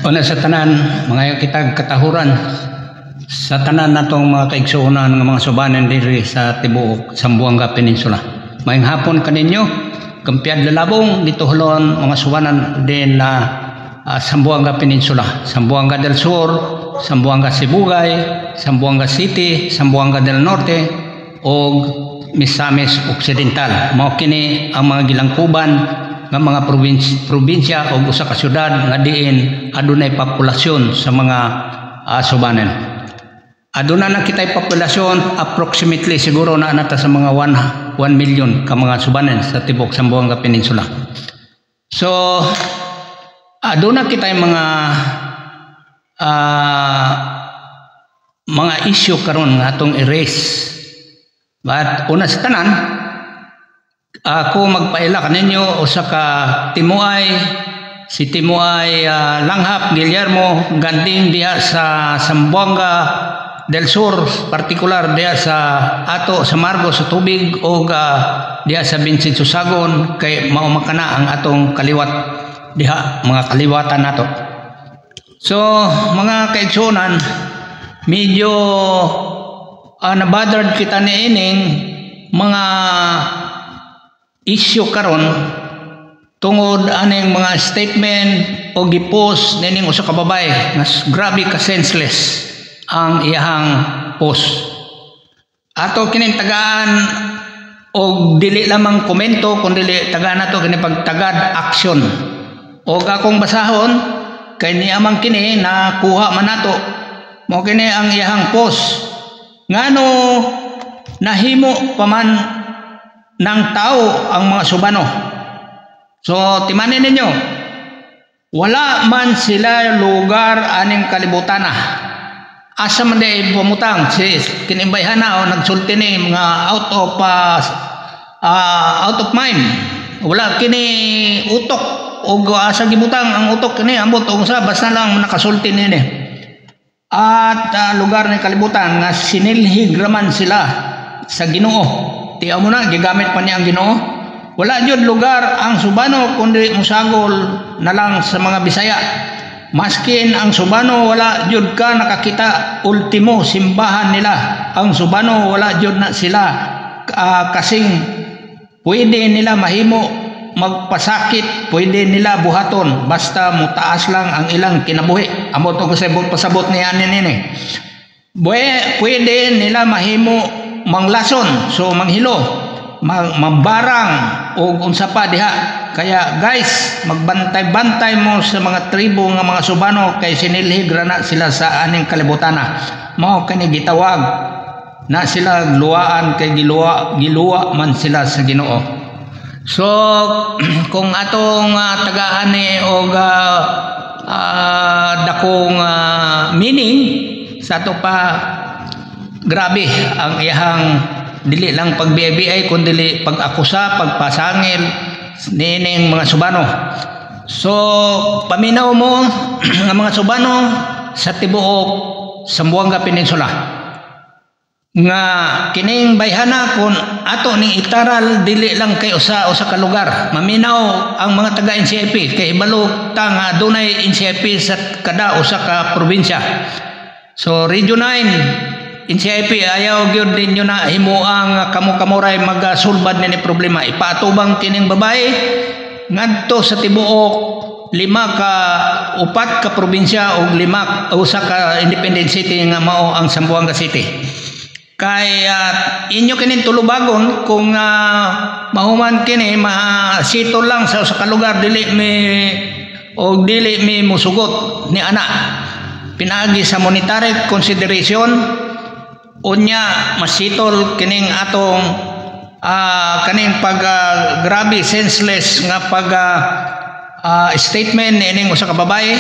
Una sa tanan, mga kitag katahuran sa tanan natong mga kaigsuonan ng mga subanen diri sa tibuok Zamboanga Peninsula. Maayong hapon kaninyo, Kampiad Lalabong dito hulon mga subanan din na Zamboanga Peninsula, Zamboanga del Sur, Zamboanga Sibugay, Zamboanga City, Zamboanga del Norte o Misamis Occidental. Mao kini ang mga gilangkuban nga mga probinsya o usa ka syudad nga diin adunay populasyon sa mga subanen. Aduna na kitay populasyon approximately siguro na anata sa mga 1 million ka mga subanen sa tibok Zamboanga Peninsula. So aduna kitay mga issue karon nga atong erase. But una sa tanan, ako magpaila kaninyo usa ka timuay, si Timuay Langhap Guillermo Ganding diha sa Zamboanga del Sur, partikular diha sa ato sa Margo sa tubig o diha sa Binsid Susagon kay mao makana ang atong kaliwat diha mga kaliwatan nato. So mga kaigsuonan, medyo nabothered kita niining mga issue karon tungod aning mga statement o gipost nining usa ka babae nga grabe ka senseless ang iyahang post. Ato kining tagaan og dili lamang komento kundi tagaan nato kini pagtagad action. Og akong basahon kay niamang kini nakuha man nato mao kini ang iyahang post ngano nahimo pa man ng tao ang mga subano. So timanin ninyo, wala man sila lugar aning kalibutan na. Asa man day pumutang si kinimbayhana o nagsulti ni mga out of mind. Wala kini utok o asa gibutang ang utok kini ambot og usa basta lang nakasulti nini. At lugar ng kalibutan nga sinilhig raman sila sa Ginoo. Tiyaw mo na, gigamit pa niya ang Ginoo. Wala jud lugar ang subano kundi musagol na lang sa mga Bisaya. Maskin ang subano wala jud ka nakakita ultimo simbahan nila. Ang subano wala jud na sila kasing pwede nila mahimo magpasakit, pwede nila buhaton basta mutaas lang ang ilang kinabuhi. Amo to ko pasabot niya nini. Pwede nila mahimo manglason, so manghilo, mambarang o unsa pa diha. Kaya guys, magbantay-bantay mo sa mga tribo nga mga subano kay sinilhig na sila sa aning kalibutan na. Mao kani gitawag na sila luwaan kay giluwa man sila sa Ginoo. So kung atong tagaan ni og dakong meaning sa ato pa, grabe ang iyahang dili lang pagbiay kundi pag-akusa, pagpasangil nining mga subano. So paminaw mo nga mga subano sa tibuok Zamboanga Peninsula nga kining bayhana kun ato ning itaral dili lang kay usa ka lugar. Maminaw ang mga taga NCIP kay ibalo ta nga dunay NCIP sa kada usa ka probinsya. So Region 9 NCIP ayaw gyud din na himuang kamo-kamuray magasulbad ni problema. Ipatubang kining babae ngadto sa tibuok 4 ka probinsya o 5 usa ka independent city nga mao ang Zamboanga City. Kaya inyo kining tulubagon kung mahuman kini masito lang sa usa ka lugar dili mi musugot ni ana. Pinaagi sa monetary consideration unya masitol kining atong kaning pag grabe senseless nga pag statement nining usa ka babae.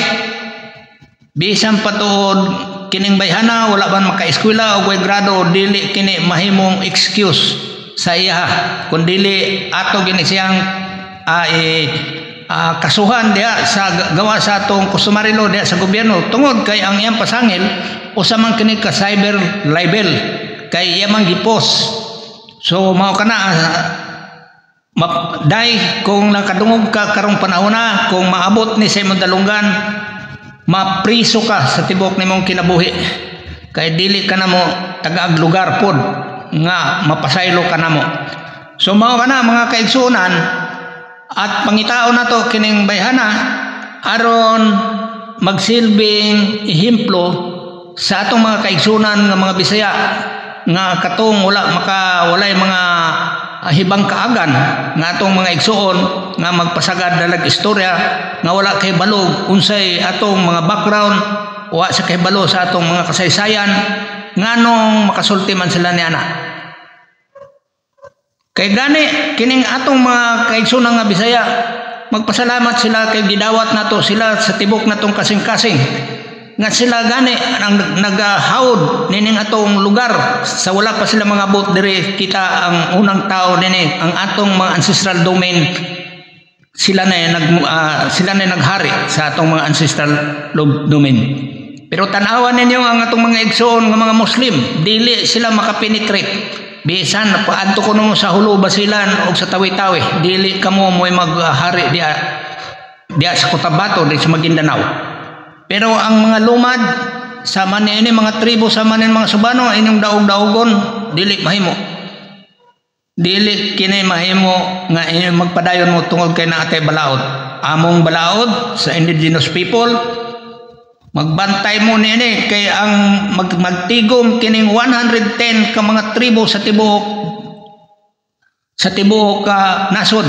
Bisan patuod kining bayhana wala man maka-eskwela o grado, dili kini mahimong excuse sa iya kun dili ato gini siyang kasuhan diha sa gawa sa atong customary law diha sa gobyerno tungod kay ang iyang pasangil usa man kini ka cyber libel kay iya man gipost. So mao kana Day, kung nakadungog ka karong panahon na, kung maabot ni sa imong dalunggan, mapriso ka sa tibok nimong kinabuhi. Kay dili ka namo tagaag lugar pod nga mapasaylo ka namo. So mao kana mga kaigsuonan at pangitaon nato kining bayhana aron magsilbing ehemplo sa atong mga kaigsuonan nga mga Bisaya nga katong walay mga hibang kaagan nga atong mga igsuon nga magpasagad dalag istorya nga wala kay balog unsay atong mga background, wa sa kay balo sa atong mga kasaysayan nganong makasulti man sila ni ana. Kay gani kining atong mga kaigsuonan nga Bisaya magpasalamat sila kay gidawat nato sila sa tibok natong kasing-kasing nga sila gani ang nagahawd nining atong lugar sa wala pa sila mga abot diri kita ang unang tao nini ang atong mga ancestral domain sila na naghari sa atong mga ancestral domain. Pero tan-awan ninyo ang atong mga igsoon nga mga Muslim dili sila makapenetrate bisan paadto kuno mo sa Hulo Basilan o sa Tawi-Tawi dili kamo mo'y maghari diya sa Cotabato di sa Maguindanao. Pero ang mga lumad sa manini mga tribo sa manin mga Subano inyong daog-daogon dili mahimo. Dili kini mahimo nga inyong magpadayon mo tungod kay naatay balaod. Among balaod sa indigenous people magbantay mo nini kay ang magtigom kining 110 ka mga tribo sa tibuok ka nasod.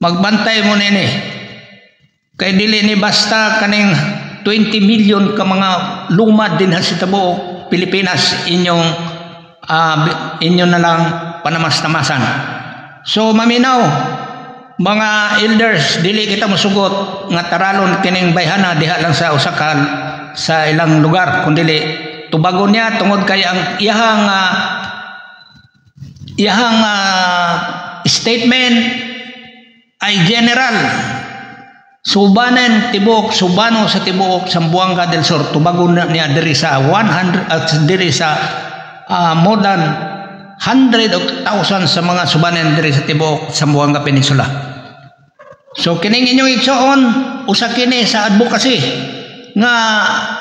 Magbantay mo nini. Kay dili ni basta kaning 20 million ka mga lumad din sa tibuok Pilipinas inyo na lang panamas-tamasan. So maminaw mga elders dili kita mosugot nga taralon kining bayhana diha lang sa usakal sa ilang lugar kundi tubagon niya tungod kay ang iyahang statement ay general. Subanen tibok Subano sa tibuok Zamboanga del Sur tubagon niya diri sa 100 at diri sa more than 100,000 sa mga Subanen diri sa tibuok Zamboanga Peninsula. So kining inyong igsoon usa kini sa advocacy nga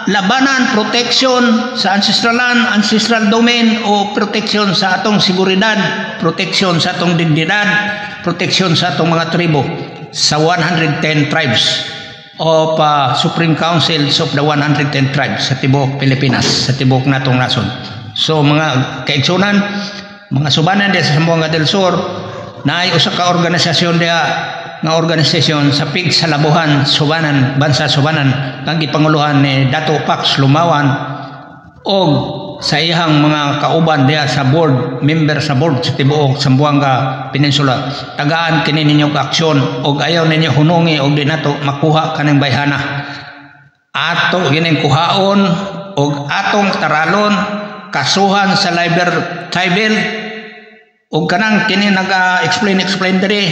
labanan protection sa ancestral land, ancestral domain o protection sa atong seguridad, protection sa atong dignidad, protection sa atong mga tribo sa 110 tribes of Supreme Councils of the 110 tribes sa tibuok Pilipinas, sa tibuok natong nasod. So mga kaigsunan, mga Subanan diya sa Zamboanga del Sur, naay usa ka organisasyon diya nga organisasyon sa PIG sa Labuhan, Subanan, Bansa Subanan, kang gipanguluhan ni Dato Pax Lumawan o sa iyang mga kauban diya sa board, member sa board sa tibuok Zamboanga Peninsula. Tagaan kini ninyo ka aksyon og ayaw ninyo hunungi og di nato makuha kanang bayhana. Ato gining kuhaon og atong taralon kasuhan sa tribal og kanang kini explain diri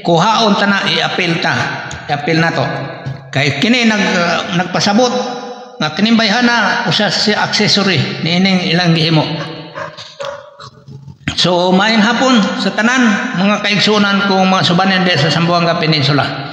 kuhaon ta na i-appeal nato. Kay kini nagpasabot nga kining bayhana usa si accessory niining ilang gihimo. So maayong hapon sa tanan mga kaigsuonan kong mga Subanen sa Zamboanga Peninsula.